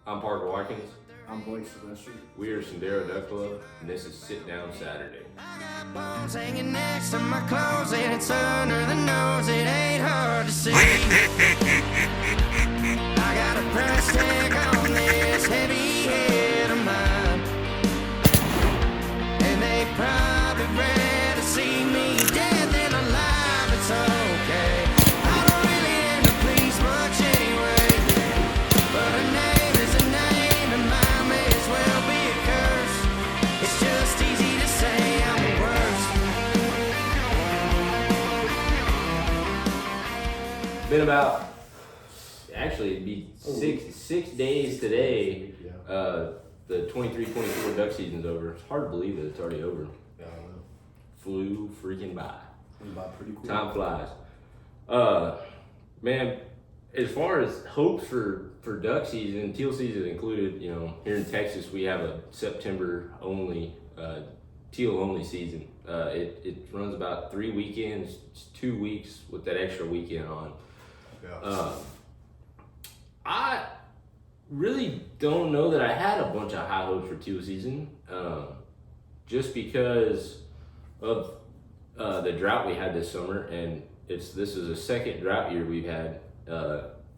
I'm Parker Watkins. I'm Blake Sylvester. We are Sendero Duck Club, and this is Sit Down Saturday. I got bones hanging next to my clothes, and it's under the nose. It ain't hard to see. I got a price tag on this heavy head of mine, and they probably rather see me dead than alive. It's okay. I don't really aim to please much anyway, but a name is a name, and mine may as well be a curse. It's just easy to say I'm the worst. Been about, actually it'd be six days today. The 23-24 duck season's over. It's hard to believe that it's already over. Yeah, I know. Flew freaking by. Went by pretty quick. Time flies. Man, as far as hopes for duck season, teal season included, here in Texas we have a September only, teal only season. It runs about 3 weekends, 2 weeks with that extra weekend on. Yeah. I really don't know that I had a bunch of high hopes for teal season, just because of the drought we had this summer, and this is a second drought year we've had,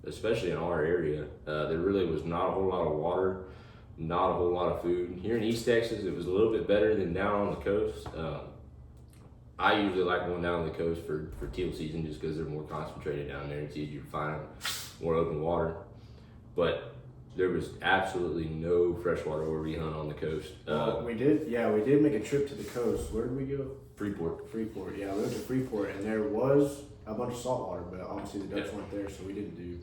especially in our area. There really was not a whole lot of water, not a whole lot of food. Here in East Texas, it was a little bit better than down on the coast. I usually like going down on the coast for teal season just because they're more concentrated down there. It's easier to find them, more open water. But there was absolutely no freshwater where we hunt on the coast. we did make a trip to the coast. Where did we go? Freeport. Freeport, yeah, we went to Freeport, and there was a bunch of saltwater, but obviously the ducks weren't there, so we didn't do.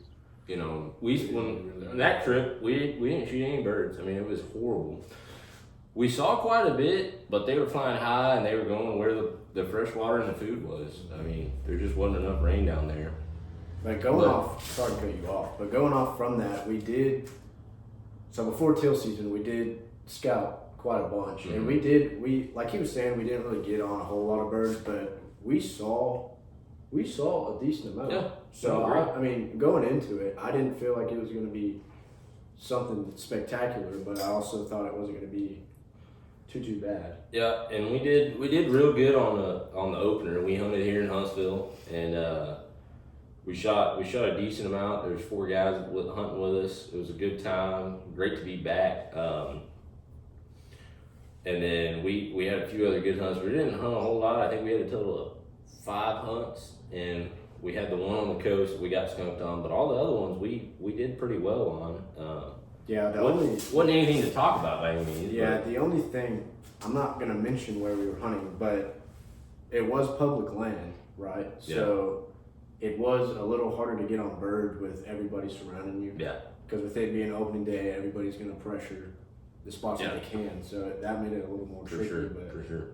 On that trip, we didn't shoot any birds. I mean, it was horrible. We saw quite a bit, but they were flying high and they were going where the fresh water and the food was. I mean, there just wasn't enough rain down there. But sorry to cut you off, but going off from that, so before teal season, we did scout quite a bunch. Mm-hmm. And we like he was saying, we didn't really get on a whole lot of birds, but we saw a decent amount. Yeah. So I mean, going into it, I didn't feel like it was going to be something spectacular, but I also thought it wasn't going to be too bad. Yeah, and we did real good on the opener. We hunted here in Huntsville, and we shot a decent amount. There's 4 guys hunting with us. It was a good time. Great to be back. And then we had a few other good hunts. We didn't hunt a whole lot. I think we had a total of 5 hunts, and we had the one on the coast that we got skunked on, but all the other ones we did pretty well on. Wasn't anything to talk about by any means. Yeah, the only thing, I'm not going to mention where we were hunting, but it was public land, right? Yeah. So it was a little harder to get on bird with everybody surrounding you. Yeah. Because with it being opening day, everybody's going to pressure the spots that they can. So that made it a little more tricky. For sure.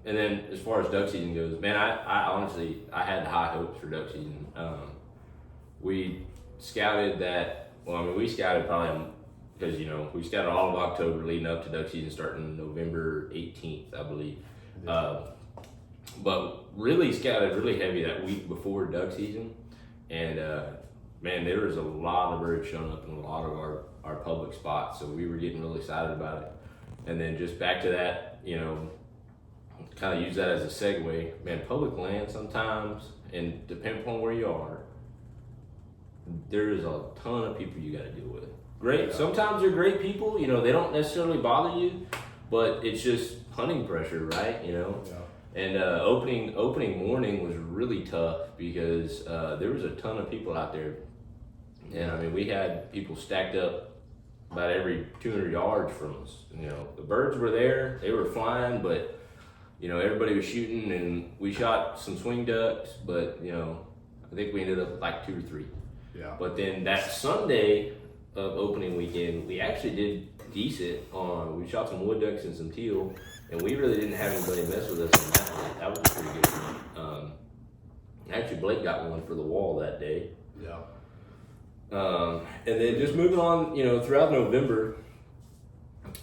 And then as far as duck season goes, man, I honestly had high hopes for duck season. We scouted that. Well, I mean, we scouted probably because we scouted all of October leading up to duck season starting November 18th, I believe. But really scouted really heavy that week before duck season, and man, there was a lot of birds showing up in a lot of our public spots, so we were getting really excited about it. And then just back to that, kind of use that as a segue. Man, public land sometimes, and depending upon where you are, there's a ton of people you got to deal with. Great, sometimes they're great people. They don't necessarily bother you, but it's just hunting pressure, right? Yeah. And opening morning was really tough because there was a ton of people out there, and I mean we had people stacked up about every 200 yards from us. The birds were there, they were flying, but everybody was shooting, and we shot some swing ducks, but I think we ended up with like 2 or 3. Yeah. But then that Sunday of opening weekend, we actually did decent we shot some wood ducks and some teal, and we really didn't have anybody mess with us on that day. That was a pretty good one. Actually, Blake got one for the wall that day. Yeah. And then just moving on, throughout November,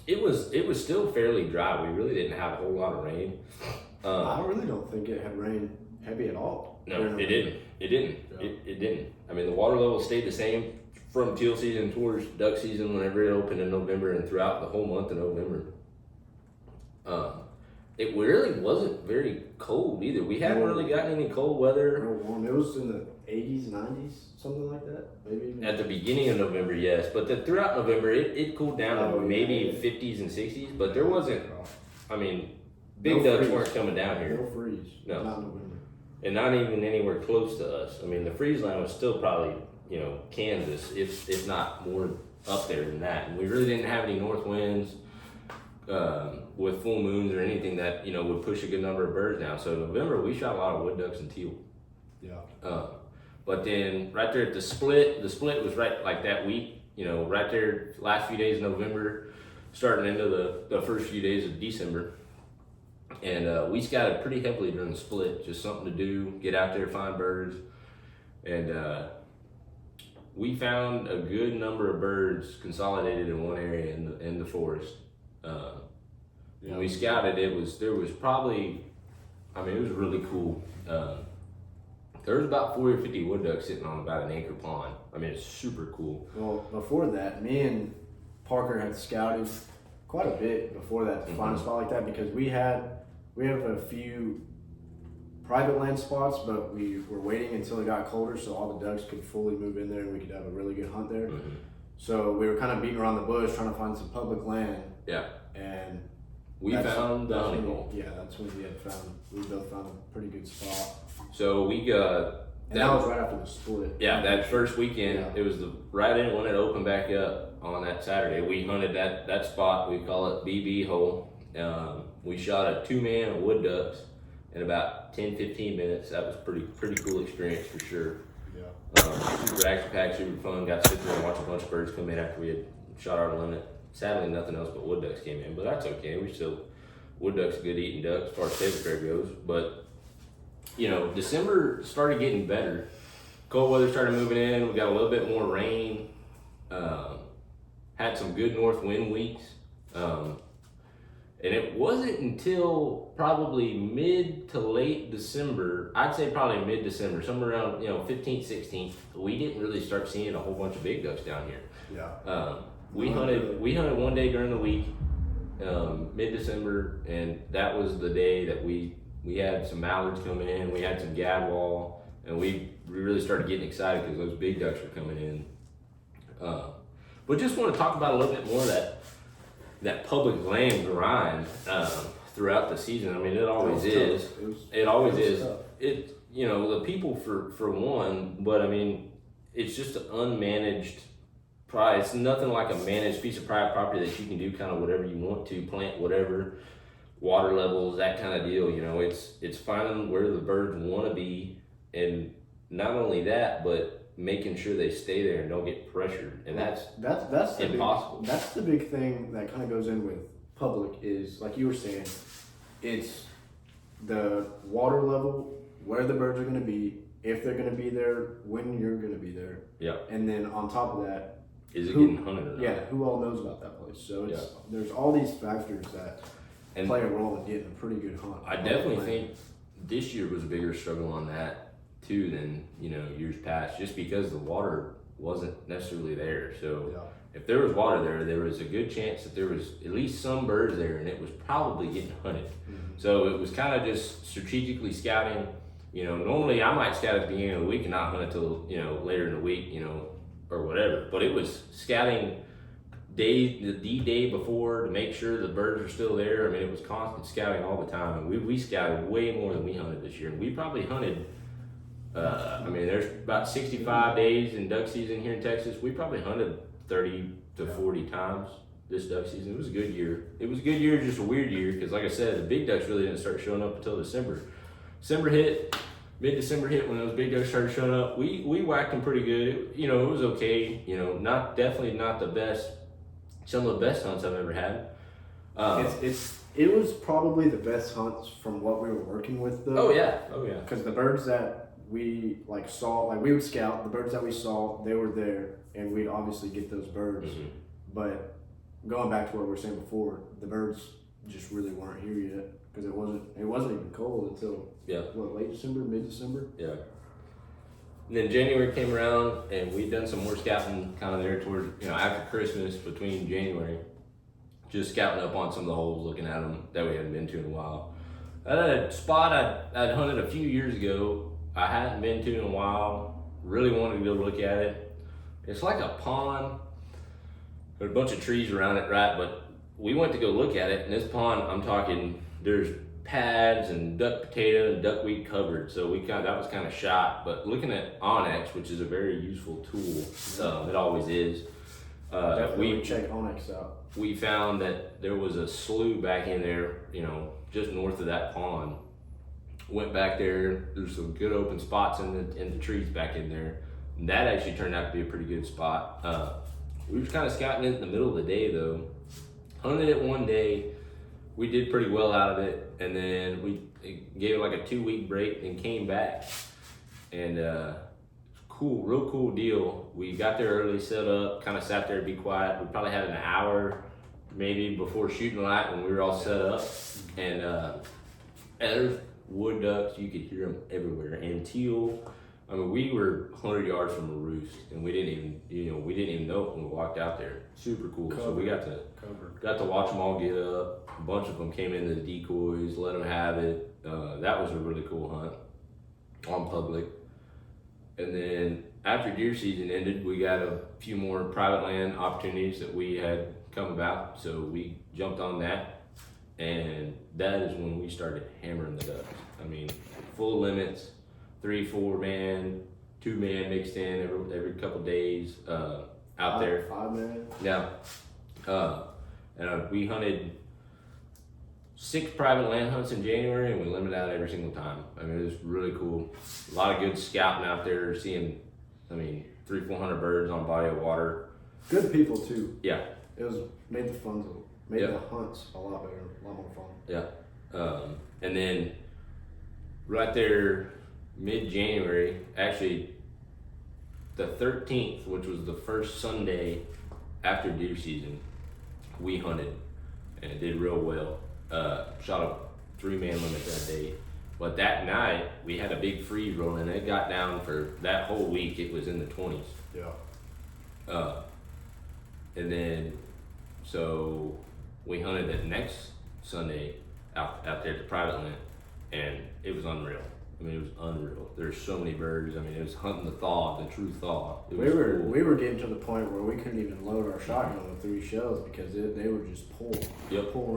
it was still fairly dry. We really didn't have a whole lot of rain. I really don't think it had rained heavy at all. No, it didn't. It didn't. Yeah. It didn't. I mean, the water level stayed the same from teal season towards duck season, whenever it opened in November and throughout the whole month of November, it really wasn't very cold either. We haven't really gotten any cold weather. Real warm. It was in the 80s, 90s, something like that. Maybe even. At the beginning of November, yes, but throughout November, it cooled down to maybe 50s and 60s, but there wasn't, I mean, big ducks weren't coming down here. No freeze. No. Not in November. And not even anywhere close to us. I mean, the freeze line was still probably, Kansas, if not more up there than that. And we really didn't have any north winds with full moons or anything that, would push a good number of birds down. So November, we shot a lot of wood ducks and teal. Yeah. But then right there at the split was right like that week, right there, last few days of November, starting into the first few days of December. And we scouted pretty heavily during the split, just something to do, get out there, find birds. And we found a good number of birds consolidated in one area in the forest. When we scouted, there was probably, it was really cool. There was about 40 or 50 wood ducks sitting on about an acre pond. It's super cool. Well, before that, me and Parker had scouted quite a bit before that to find a spot like that, because we have a few private land spots, but we were waiting until it got colder so all the ducks could fully move in there and we could have a really good hunt there. Mm-hmm. So we were kind of beating around the bush trying to find some public land. Yeah. And we found the honey hole. Yeah, that's when we both found a pretty good spot. So we got. And that was right after the split. Yeah, that first weekend, it was right in when it opened back up on that Saturday. We hunted that spot. We call it BB hole. We shot a 2-man of wood ducks in about 10-15 minutes. That was pretty cool experience for sure. Yeah. Super action packed, super fun. Got to sit there and watch a bunch of birds come in after we had shot our limit. Sadly, nothing else but wood ducks came in, but that's okay. Wood ducks are good eating ducks as far as table fare goes. But December started getting better. Cold weather started moving in. We got a little bit more rain. Had some good north wind weeks. And it wasn't until probably mid to late December, I'd say probably mid-December, somewhere around 15th, 16th, we didn't really start seeing a whole bunch of big ducks down here. Yeah. We hunted one day during the week, mid-December, and that was the day that we had some mallards coming in, we had some gadwall, and we really started getting excited because those big ducks were coming in. But just want to talk about a little bit more of that public land grind throughout the season. It always is. It always is. Tough. The people for one, but it's just an unmanaged. It's nothing like a managed piece of private property that you can do kind of whatever you want to, plant whatever, water levels, that kind of deal. It's finding where the birds want to be, and not only that, but making sure they stay there and don't get pressured. And that's impossible. That's the big thing that kind of goes in with public is, like you were saying, it's the water level, where the birds are going to be, if they're going to be there, when you're going to be there. Yeah. And then on top of that, is it getting hunted or not? Yeah, who all knows about that place? So there's all these factors that play a role in getting a pretty good hunt. I definitely think this year was a bigger struggle on that too than years past, just because the water wasn't necessarily there. So if there was water there was a good chance that there was at least some birds there, and it was probably getting hunted. Mm-hmm. So it was kind of just strategically scouting. Normally I might scout at the beginning of the week and not hunt until later in the week, or whatever. But it was scouting the day before to make sure the birds are still there. It was constant scouting all the time, and we scouted way more than we hunted this year. And we probably hunted. There's about 65 days in duck season here in Texas. We probably hunted 30 to 40 times this duck season. It was a good year. It was a good year, just a weird year, because like I said, the big ducks really didn't start showing up until December. Mid-December hit when those big ducks started showing up. We whacked them pretty good. It was okay. Definitely not the best. Some of the best hunts I've ever had. It was probably the best hunts from what we were working with, though. Oh yeah. Because the birds that we saw, we would scout. The birds that we saw, they were there, and we'd obviously get those birds. Mm-hmm. But going back to what we were saying before, the birds just really weren't here yet, because it wasn't even cold until late December, mid-December. Yeah. And then January came around, and we'd done some more scouting kind of there toward, after Christmas, between January. Just scouting up on some of the holes, looking at them that we hadn't been to in a while. I had a spot I'd hunted a few years ago, I hadn't been to in a while, really wanted to go look at it. It's like a pond, there's a bunch of trees around it, right? But we went to go look at it, and this pond, I'm talking, there's pads and duck potato and duckweed covered, so that was kind of shot. But looking at Onyx, which is a very useful tool, it always is. Definitely check Onyx out. We found that there was a slough back in there, just north of that pond. Went back there. There's some good open spots in the trees back in there. And that actually turned out to be a pretty good spot. We were kind of scouting it in the middle of the day though. Hunted it one day. We did pretty well out of it, and then we gave it like a 2-week break and came back. And real cool deal. We got there early, set up, kind of sat there to be quiet. We probably had an hour maybe before shooting light when we were all set up. And there's wood ducks, you could hear them everywhere. And teal, I mean, we were 100 yards from a roost, and we didn't even know it when we walked out there. Super cool. So we got to watch them all get up. A bunch of them came into the decoys, let them have it. That was a really cool hunt on public. And then after deer season ended, we got a few more private land opportunities that we had come about. So we jumped on that, and that is when we started hammering the ducks. I mean, full limits, 3, 4 man, 2 man mixed in every couple days out there. 5 man. Yeah. And we hunted 6 private land hunts in January, and we limited out every single time. I mean, it was really cool. A lot of good scouting out there, seeing, 300-400 birds on a body of water. Good people too. Yeah. It made the hunts a lot better, a lot more fun. Yeah. And then right there, mid-January, actually the 13th, which was the first Sunday after deer season, we hunted and it did real well. Shot a 3-man limit that day. But that night, we had a big freeze roll, and it got down for that whole week, it was in the 20s. Yeah. And then, so we hunted that next Sunday out there at the private land, and it was unreal. I mean, it was unreal. There's so many birds. I mean, it was hunting the thaw, the true thaw. We were getting to the point where we couldn't even load our shotgun with 3 shells because they were just pull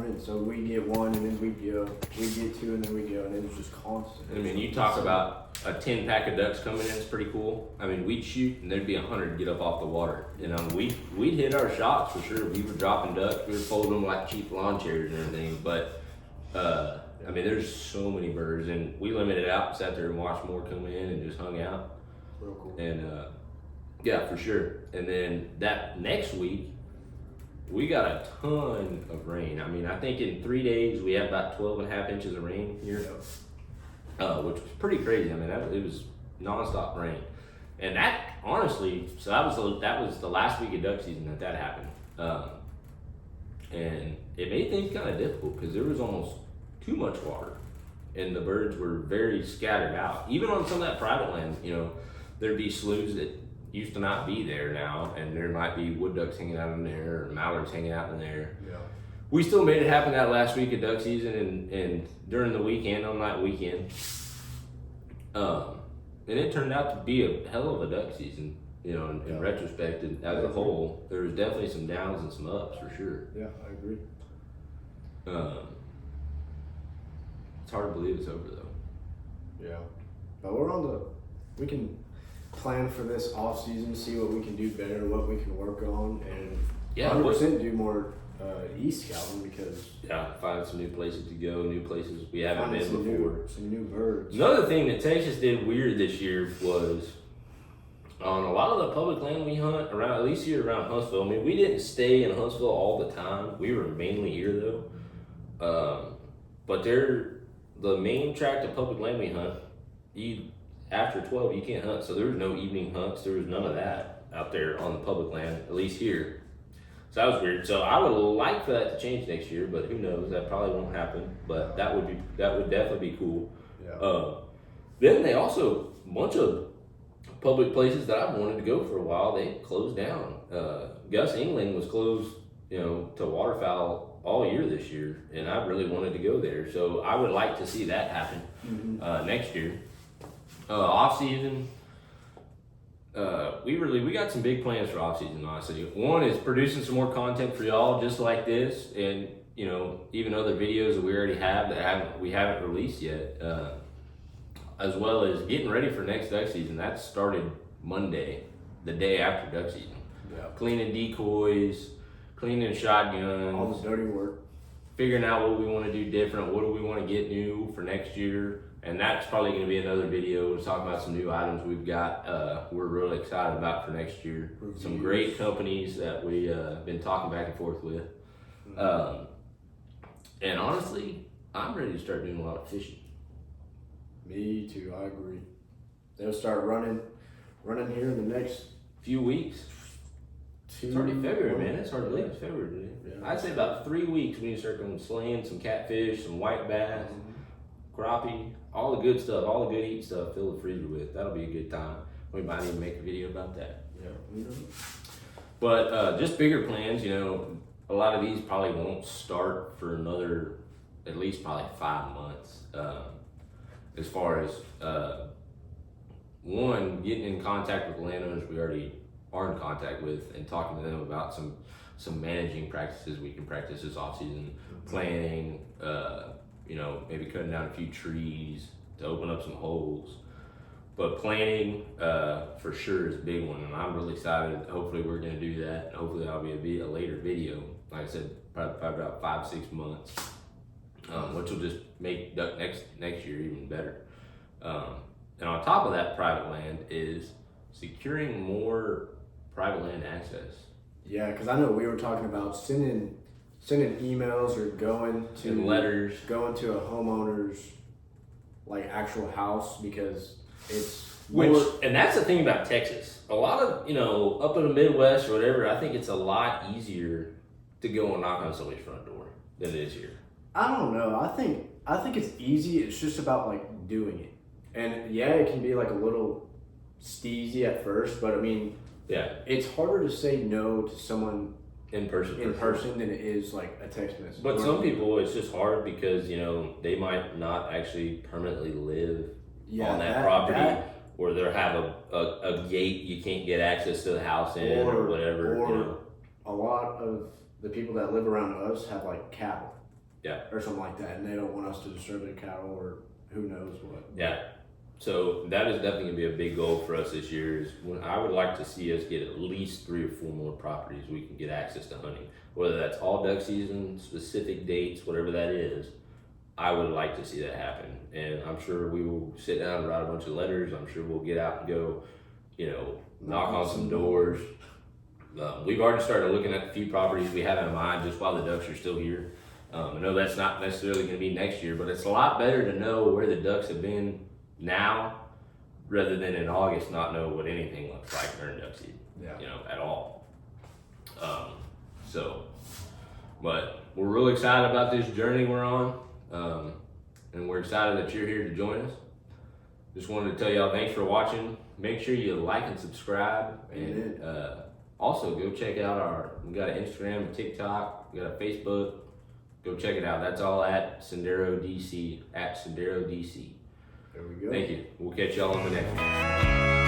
in. So we get 1 and then we get 2 and then we go, and it was just constant. I mean, you talk about a 10-pack of ducks coming in, it's pretty cool. I mean, we'd shoot and there'd be 100 get up off the water. We'd hit our shots for sure. We were dropping ducks. We were folding them like cheap lawn chairs and everything. But I mean, there's so many birds, and we limited out, sat there and watched more come in and just hung out. Real cool. And yeah, for sure. And then that next week, we got a ton of rain. I mean, I think in 3 days we had about 12.5 inches of rain here, which was pretty crazy. I mean, it was nonstop rain. And that, honestly, so that was the last week of duck season that happened. And it made things kind of difficult because there was almost too much water, and the birds were very scattered out. Even on some of that private land, there'd be sloughs that used to not be there now, and there might be wood ducks hanging out in there, or mallards hanging out in there. Yeah. We still made it happen that last week of duck season, and during the weekend, on that weekend, and it turned out to be a hell of a duck season. In retrospect, and as a whole, there was definitely some downs and some ups for sure. Yeah, I agree. It's hard to believe it's over though. Yeah, but we can plan for this off season, see what we can do better, what we can work on, and 100% do more e-scouting because find some new places to go, new places we haven't been before. Some new birds. Another thing that Texas did weird this year was on a lot of the public land we hunt around, at least here around Huntsville. I mean, we didn't stay in Huntsville all the time. We were mainly here though. But the main tract of public land we hunt, after 12 you can't hunt. So there was no evening hunts. There was none of that out there on the public land, at least here. So that was weird. So I would like for that to change next year, but who knows? That probably won't happen. But that would definitely be cool. Yeah. Then they also, a bunch of public places that I've wanted to go for a while, they closed down. Gus England was closed, to waterfowl all year this year, and I really wanted to go there. So I would like to see that happen next year. Off season, we got some big plans for off season. Honestly, one is producing some more content for y'all, just like this, and even other videos that we already have that we haven't released yet. As well as getting ready for next duck season. That started Monday, the day after duck season. Yeah. Cleaning decoys, cleaning shotguns, All the dirty work. figuring out what we want to do different, what do we want to get new for next year. And that's probably going to be another video talking about some new items we've got. We're really excited about for next year. Reviews. Some great companies that we been talking back and forth with. And honestly, I'm ready to start doing a lot of fishing. Me too, I agree. They'll start running here in the next Few weeks. It's already February, man. It's hard to believe it's February today. Yeah. I'd say about 3 weeks we need to start going slaying some catfish, some white bass, crappie, all the good stuff, all the good eat stuff. Fill the freezer with. That'll be a good time. We might even make a video about that. Yeah. But just bigger plans. A lot of these probably won't start for another at least probably 5 months. As far as one, getting in contact with landowners we already are in contact with and talking to them about some managing practices we can practice this off season, planting, maybe cutting down a few trees to open up some holes. But planting for sure is a big one, and I'm really excited. Hopefully we're gonna do that. Hopefully that'll be a later video. Like I said, probably about 5-6 months, which will just make duck next year even better. And on top of that, private land is securing more private land access. Yeah, because I know we were talking about sending emails or going And letters. to a homeowner's actual house, because it's And that's the thing about Texas. A lot of, up in the Midwest or whatever, I think it's a lot easier to go and knock on somebody's front door than it is here. I don't know. I think it's easy. It's just about doing it. And yeah, it can be a little steezy at first, but I mean, Yeah, it's harder to say no to someone in person. in person than it is a text message. But some people, it's just hard because, they might not actually permanently live on that property, or they'll have a gate you can't get access to the house in or whatever. Or a lot of the people that live around us have cattle. Yeah. Or something like that, and they don't want us to disturb their cattle or who knows what. Yeah. So that is definitely gonna be a big goal for us this year. Is when I would like to see us get at least 3 or 4 more properties we can get access to hunting, whether that's all duck season, specific dates, whatever that is. I would like to see that happen, and I'm sure we will sit down and write a bunch of letters. I'm sure we'll get out and go, knock on some doors. We've already started looking at a few properties we have in mind just while the ducks are still here. I know that's not necessarily going to be next year, but it's a lot better to know where the ducks have been now rather than in August not know what anything looks like during duck season, at all. But we're really excited about this journey we're on, and we're excited that you're here to join us. Just wanted to tell y'all thanks for watching. Make sure you like and subscribe, and also go check out we got an Instagram, a TikTok, we got a Facebook. Go check it out. That's all at Sendero DC, at Sendero DC. There we go. Thank you. We'll catch y'all on the next one.